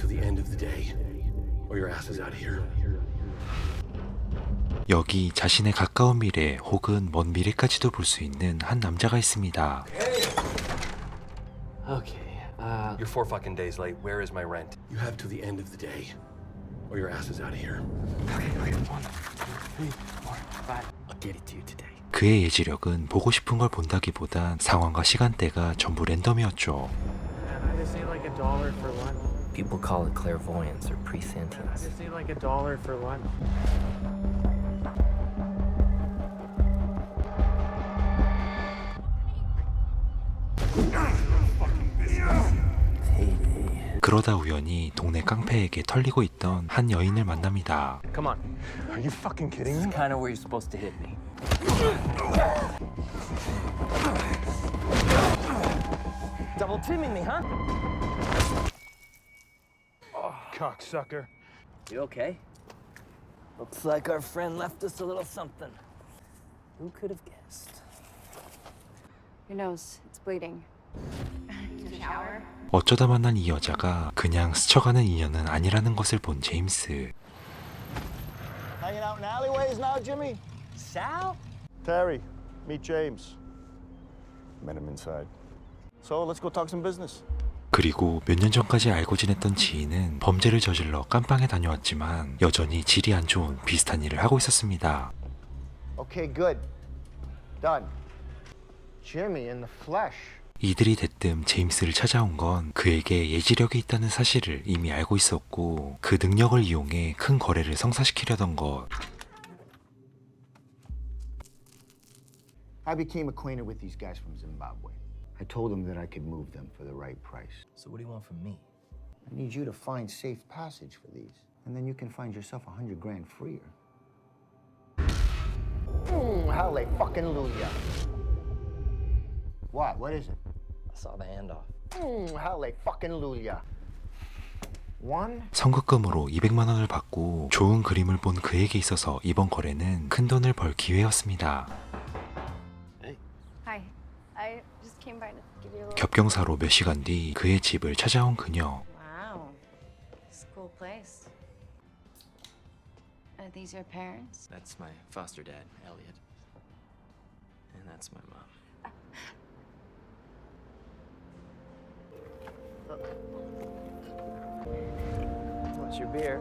till the end of the day, or your ass is out of here. 여기 자신의 가까운 미래 혹은 먼 미래까지도 볼 수 있는 한 남자가 있습니다. Okay, You're 4 fucking days late. Where is my rent? you have till the end of the day, or your ass is out of here. Okay. 1, 2, 3, 4, 5. I'll get it to you today. 그의 예지력은 보고 싶은 걸 본다기보단 상황과 시간대가 전부 랜덤이었죠. I just need like $1 for lunch. People call it clairvoyance or I presentience. just need like $1 for lunch. 그러다 우연히 동네 깡패에게 털리고 있던 한 여인을 만납니다. Come on. Are you fucking kidding me? Kind of where you're supposed to hit me. Double teaming me, huh? Cocksucker. You okay? Looks like our friend left us a little something. Who could have guessed? Your nose, it's bleeding. Shower? 어쩌다 만난 이 여자가 그냥 스쳐가는 인연은 아니라는 것을 본 제임스. Hanging out in alleyways now, Jimmy? Sal? Terry, meet James. Met him inside. So let's go talk some business. 그리고 몇 년 전까지 알고 지냈던 지인은 범죄를 저질러 깜빵에 다녀왔지만 여전히 질이 안 좋은 비슷한 일을 하고 있었습니다. Okay, good. Done. Jimmy in the flesh. 이들이 대뜸 제임스를 찾아온 건 그에게 예지력이 있다는 사실을 이미 알고 있었고 그 능력을 이용해 큰 거래를 성사시키려던 것. I became acquainted with these guys from Zimbabwe. I told them that I could move them for the right price. So what do you want from me? I need you to find safe passage for these, and then you can find yourself $100,000 freer. Hallelujah. What? What is it? I saw the handoff. Hallelujah. One? 성급금으로 200만 원을 받고 좋은 그림을 본 그에게 있어서 이번 거래는 큰 돈을 벌 기회였습니다. Hi. I just came by to give you a little. 겹경사로 몇 시간 뒤 그의 집을 찾아온 그녀. Wow. It's a cool place. Are these your parents? That's my foster dad, Elliot. And that's my mom. What's your beer?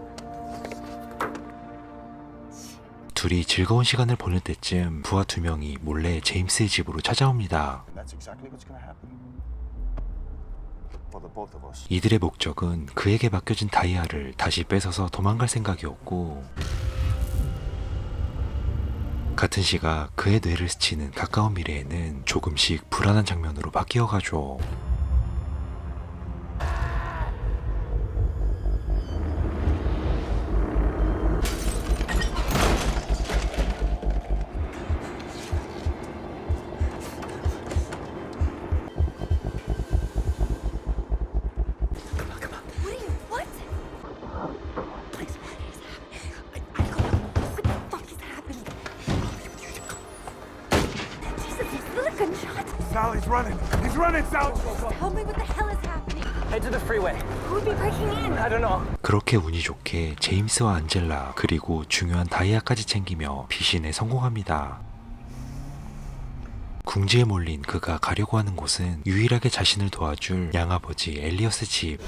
둘이 즐거운 시간을 보낼 때쯤 부하 2명이 몰래 제임스의 집으로 찾아옵니다. That's exactly what's gonna happen. For the both of us. 이들의 목적은 그에게 맡겨진 다이아를 다시 뺏어서 도망갈 생각이었고 같은 시각 그의 뇌를 스치는 가까운 미래에는 조금씩 불안한 장면으로 바뀌어가죠. Sal, he's running. He's running, Sal. Tell me what the hell is happening. Head to the freeway. Who would be breaking in? I don't know. 그렇게 운이 좋게 제임스와 안젤라 그리고 중요한 다이아까지 챙기며 피신에 성공합니다. 궁지에 몰린 그가 가려고 하는 곳은 유일하게 자신을 도와줄 양아버지 엘리어스 집.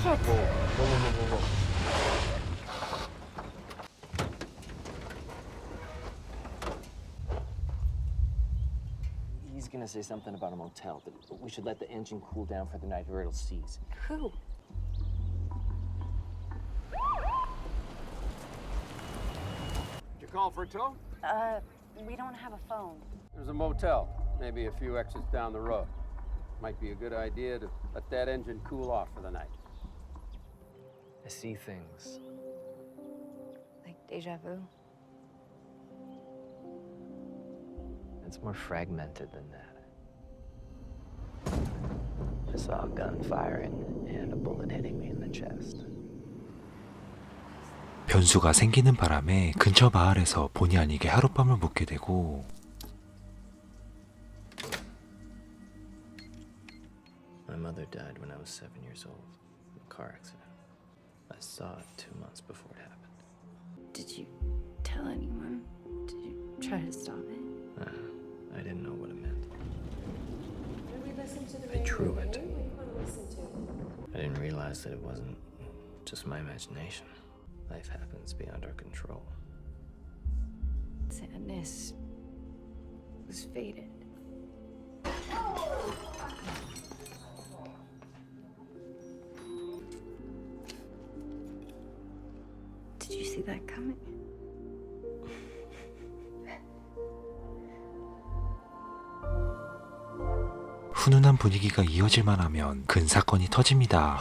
He's gonna say something about a motel, that we should let the engine cool down for the night or it'll seize. Who? You call for a tow? We don't have a phone. There's a motel, maybe a few exits down the road. Might be a good idea to let that engine cool off for the night. I see things. Like deja vu. It's more fragmented than that. I saw a gun firing and a bullet hitting me in the chest. 변수가 생기는 바람에 근처 마을에서 본의 아니게 하룻밤을 묵게 되고 My mother died when I was 7 years old in a car accident. I saw it 2 months before it happened. Did you tell anyone? Did you try to stop it? I didn't know what it meant. I drew it. I didn't realize that it wasn't just my imagination. Life happens beyond our control. Sadness was faded. Did you see that coming? 훈훈한 분위기가 이어질만 하면 큰 사건이 터집니다.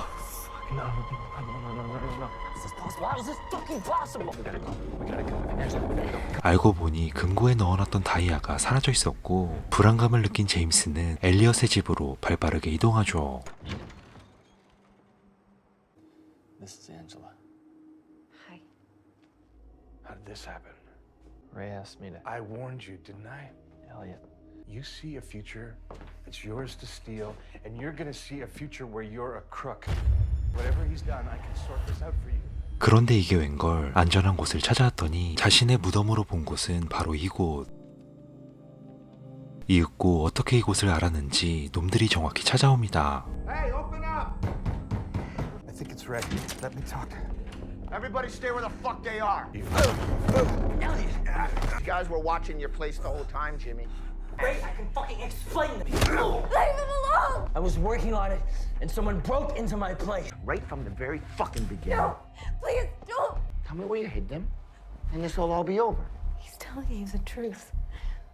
알고 보니 금고에 넣어놨던 다이아가 사라져 있었고 불안감을 느낀 제임스는 엘리엇의 집으로 발빠르게 이동하죠. This is Angela. Hi. How did this happen? Ray asked me to. I warned you, didn't I? Elliot. You see a future that's yours to steal, and you're gonna see a future where you're a crook. Whatever he's done, I can sort this out for you. 그런데 이게 웬걸 안전한 곳을 찾아왔더니 자신의 무덤으로 본 곳은 바로 이곳. 이윽고 어떻게 이곳을 알았는지 놈들이 정확히 찾아옵니다. Hey, open up! I think it's ready. Let me talk. Everybody stay where the fuck they are. Elliot! You guys were watching your place the whole time, Jimmy. Ray, I can fucking explain to you. Leave him alone! I was working on it, and someone broke into my place. Right from the very fucking beginning. No! Please don't! Tell me where you hid them, and this will all be over. He's telling you the truth.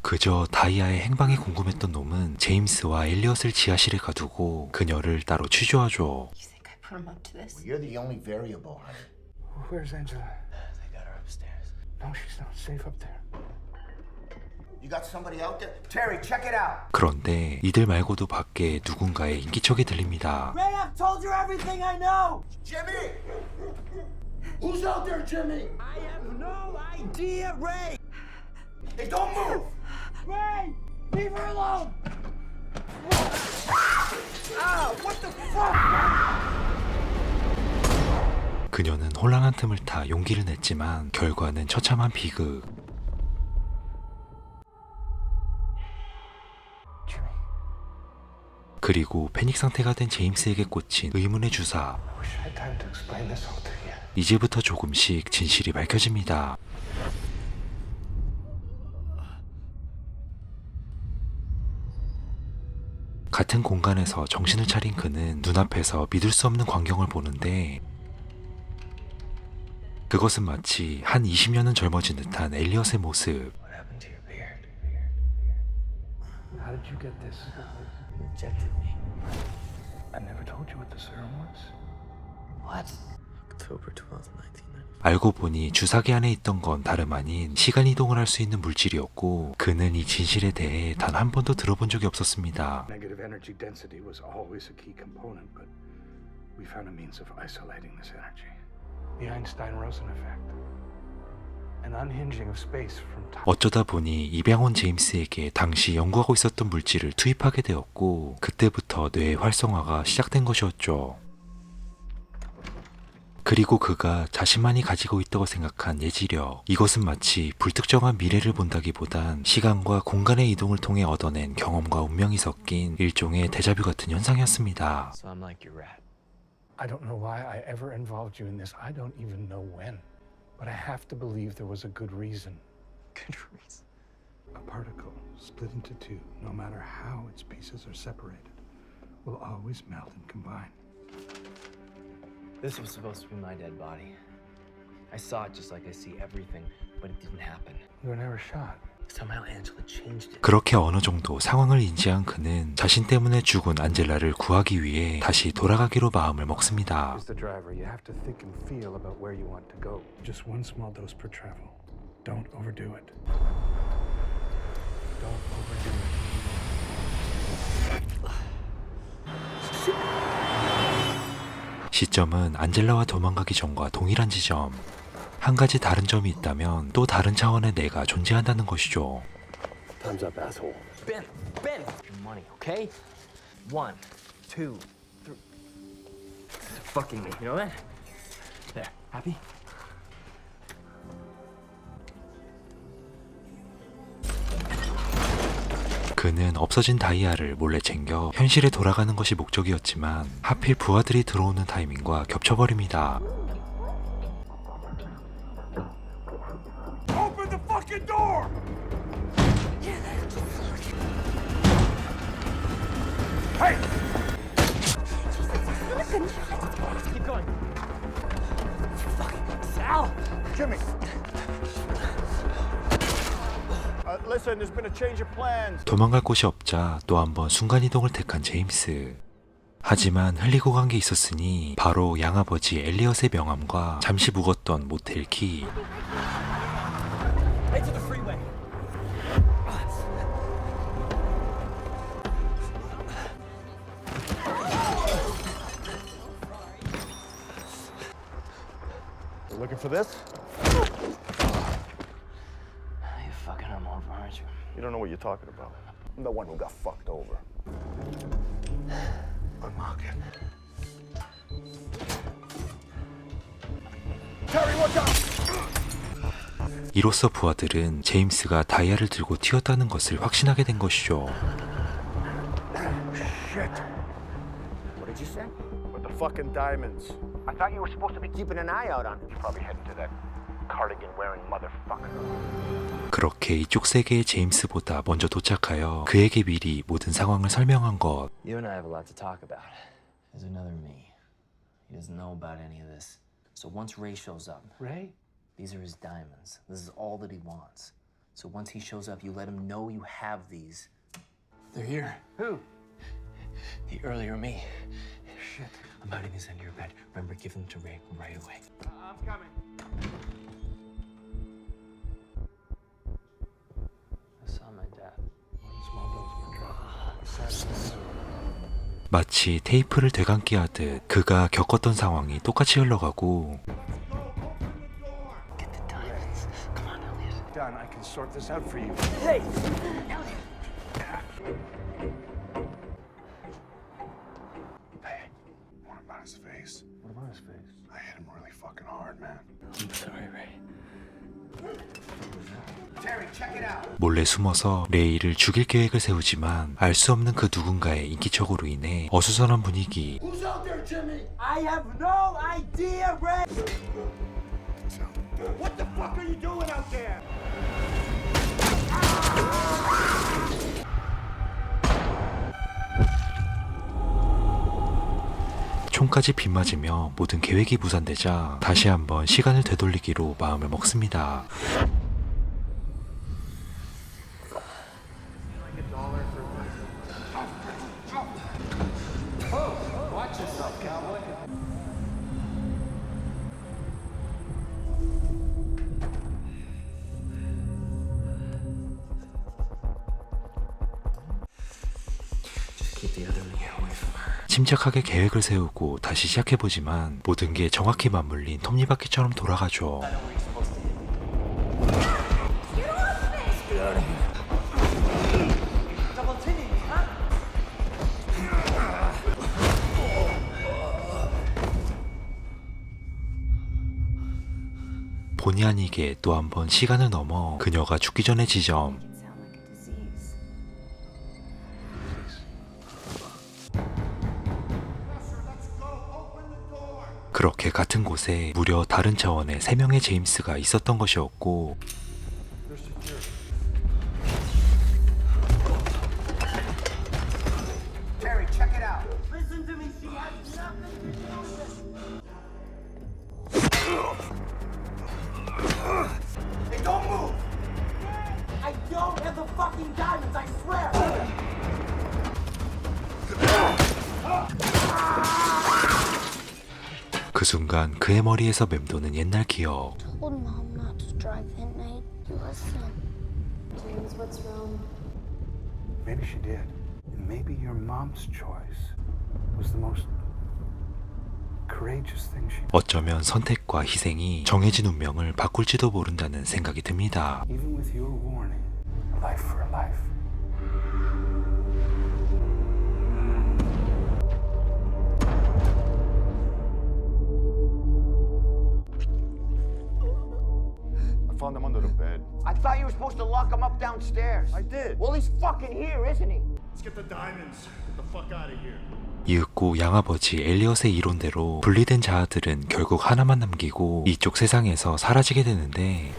그저 다이아의 행방이 궁금했던 놈은 제임스와 엘리엇을 지하실에 가두고 그녀를 따로 취조하죠. You think I put him up to this? You're the only variable, honey. Where's Angela? They got her upstairs. No, she's not safe up there. You got somebody out there? Terry, check it out. 그런데 이들 말고도 밖에 누군가의 인기척이 들립니다. Ray, I've told you everything I know! Jimmy! Who's out there, Jimmy? I have no idea, Ray! Hey, don't move! Ray! Leave her alone! Ah! What the fuck? 그녀는 혼란한 틈을 타 용기를 냈지만 결과는 처참한 비극. 그리고 패닉 상태가 된 제임스에게 꽂힌 의문의 주사. I wish I had time to explain this all to you. 이제부터 조금씩 진실이 밝혀집니다. 같은 공간에서 정신을 차린 그는 눈앞에서 믿을 수 없는 광경을 보는데 그것은 마치 한 20년은 젊어진 듯한 엘리엇의 모습. What happened to your beard? How did you get this? You rejected me. I never told you what the serum was. What? October 12th, 1990. 알고 보니 주사기 안에 있던 건 다름 아닌 시간 이동을 할 수 있는 물질이었고 그는 이 진실에 대해 단 한 번도 들어본 적이 없었습니다. Negative energy density was always a key component, but we found a means of isolating this energy. The Einstein-Rosen effect. An unhinging of space from time. 어쩌다 보니 입양원 제임스에게 당시 연구하고 있었던 물질을 투입하게 되었고 그때부터 뇌의 활성화가 시작된 것이었죠. 그리고 그가 자신만이 가지고 있다고 생각한 예지력. 이것은 마치 불특정한 미래를 본다기보단 시간과 공간의 이동을 통해 얻어낸 경험과 운명이 섞인 일종의 데자뷰 같은 현상이었습니다. So I'm like your rat. I don't know why I ever involved you in this. I don't even know when. But I have to believe there was a good reason. Good reason. A particle split into two, no matter how its pieces are separated, will always melt and combine. This was supposed to be my dead body. I saw it just like I see everything, but it didn't happen. You were never shot. Somehow Angela changed it. 그렇게 어느 정도 상황을 인지한 그는 자신 때문에 죽은 안젤라를 구하기 위해 다시 돌아가기로 마음을 먹습니다. As the driver, you have to think and feel about where you want to go. Just one small dose per travel. Don't overdo it. Don't overdo it. 시점은 안젤라와 도망가기 전과 동일한 지점. 한 가지 다른 점이 있다면 또 다른 차원의 내가 존재한다는 것이죠. Time's up, asshole. Ben! Your money, okay? 1, 2, 3. Fucking me, you know that? There, happy? 그는 없어진 다이아를 몰래 챙겨 현실에 돌아가는 것이 목적이었지만 하필 부하들이 들어오는 타이밍과 겹쳐버립니다. Open the fucking door! Hey! Keep going. Fuck. Sal! Jimmy! Listen, there's been a change of plans. 도망갈 곳이 없자 또 한 번 순간이동을 택한 제임스. 하지만 흘리고 간 게 있었으니 바로 양아버지 엘리엇의 명함과 잠시 묵었던 모텔 키. Head to the freeway. You looking for this? You're fucking him over, aren't you? You don't know what you're talking about. I'm the one who got fucked over. Unlock it. Terry, watch out! 이로써 부하들은 제임스가 다이아를 들고 튀었다는 것을 확신하게 된 것이죠. Shit. What did you say? With the fucking diamonds. I thought you were supposed to be keeping an eye out on him. You're probably heading to that cardigan-wearing motherfucker. 그렇게 이쪽 세계의 제임스보다 먼저 도착하여 그에게 미리 모든 상황을 설명한 것. You and I have a lot to talk about. There's another me. He doesn't know about any of this. So once Ray shows up, Ray? these are his diamonds. This is all that he wants. So once he shows up, you let him know you have these. They're here. Who? The earlier me. Shit. I'm hiding these under your bed. Remember, give them to Ray right away. I'm coming. I saw my dad. Small dose for trouble. 마치 테이프를 되감기 하듯 그가 겪었던 상황이 똑같이 흘러가고 Get the diamonds. Come on, Elliot. Done. I can sort this out for you. Hey! Hey, what about his face? What about his face? I hit him really fucking hard, man. I'm sorry, Ray. Terry, check it out. 몰래 숨어서 레이를 죽일 계획을 세우지만 알 수 없는 그 누군가의 인기척으로 인해 어수선한 분위기. Who's out there, Jimmy? I have no idea, Ray! What the fuck are you doing out there? 총까지 빗맞으며 모든 계획이 무산되자 다시 한번 시간을 되돌리기로 마음을 먹습니다. Like a dollar for one. Watch yourself, cowboy. Just keep the other me away from her. 침착하게 계획을 세우고 다시 시작해보지만 모든 게 정확히 맞물린 톱니바퀴처럼 돌아가죠. Double teaming me, huh? 본의 아니게 또 한 번 시간을 넘어 그녀가 죽기 전의 지점. It sound like a disease. 그렇게 같은 곳에 무려 다른 차원의 3명의 제임스가 있었던 것이었고 Terry, check it out. Listen to me, she has nothing to do with this. Hey, don't move. I don't have the fucking diamonds, I swear! 그 순간 그의 머리에서 맴도는 옛날 기억. Told Mom not to drive at night. Listen. James, what's wrong? Maybe she did. And maybe your mom's choice was the most courageous thing she did. 어쩌면 선택과 희생이 정해진 운명을 바꿀지도 모른다는 생각이 듭니다. Even with your warning, a life for a life. you were supposed to lock him up downstairs. I did. Well, he's fucking here, isn't he? Let's get the diamonds. Get the fuck out of here. 이윽고 양아버지 엘리엇의 이론대로 분리된 자아들은 결국 하나만 남기고 이쪽 세상에서 사라지게 되는데,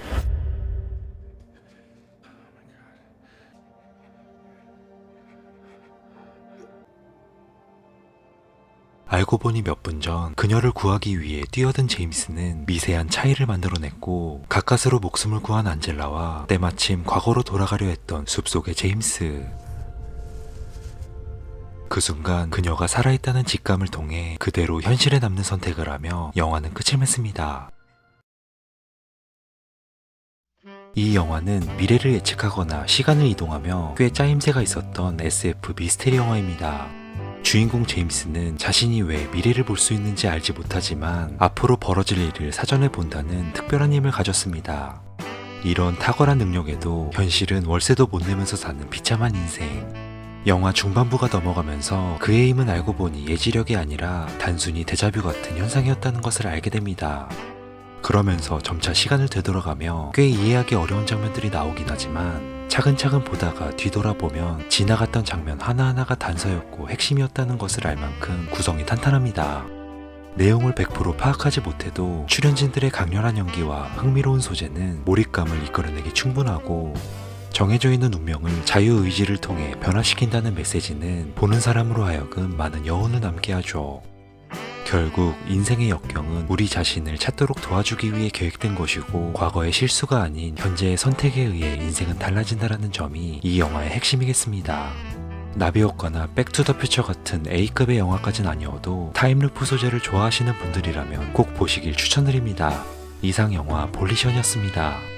알고 보니 몇 분 전 그녀를 구하기 위해 뛰어든 제임스는 미세한 차이를 만들어냈고, 가까스로 목숨을 구한 안젤라와 때마침 과거로 돌아가려 했던 숲속의 제임스. 그 순간 그녀가 살아있다는 직감을 통해 그대로 현실에 남는 선택을 하며 영화는 끝을 맺습니다. 이 영화는 미래를 예측하거나 시간을 이동하며 꽤 짜임새가 있었던 SF 미스테리 영화입니다. 주인공 제임스는 자신이 왜 미래를 볼 수 있는지 알지 못하지만 앞으로 벌어질 일을 사전에 본다는 특별한 힘을 가졌습니다. 이런 탁월한 능력에도 현실은 월세도 못 내면서 사는 비참한 인생. 영화 중반부가 넘어가면서 그의 힘은 알고 보니 예지력이 아니라 단순히 데자뷰 같은 현상이었다는 것을 알게 됩니다. 그러면서 점차 시간을 되돌아가며 꽤 이해하기 어려운 장면들이 나오긴 하지만 차근차근 보다가 뒤돌아보면 지나갔던 장면 하나하나가 단서였고 핵심이었다는 것을 알 만큼 구성이 탄탄합니다. 내용을 100% 파악하지 못해도 출연진들의 강렬한 연기와 흥미로운 소재는 몰입감을 이끌어내기 충분하고, 정해져 있는 운명을 자유의지를 통해 변화시킨다는 메시지는 보는 사람으로 하여금 많은 여운을 남게 하죠. 결국 인생의 역경은 우리 자신을 찾도록 도와주기 위해 계획된 것이고, 과거의 실수가 아닌 현재의 선택에 의해 인생은 달라진다는 점이 이 영화의 핵심이겠습니다. 나비효과나 백투더퓨처 같은 A급의 영화까진 아니어도 타임루프 소재를 좋아하시는 분들이라면 꼭 보시길 추천드립니다. 이상 영화 볼리션이었습니다.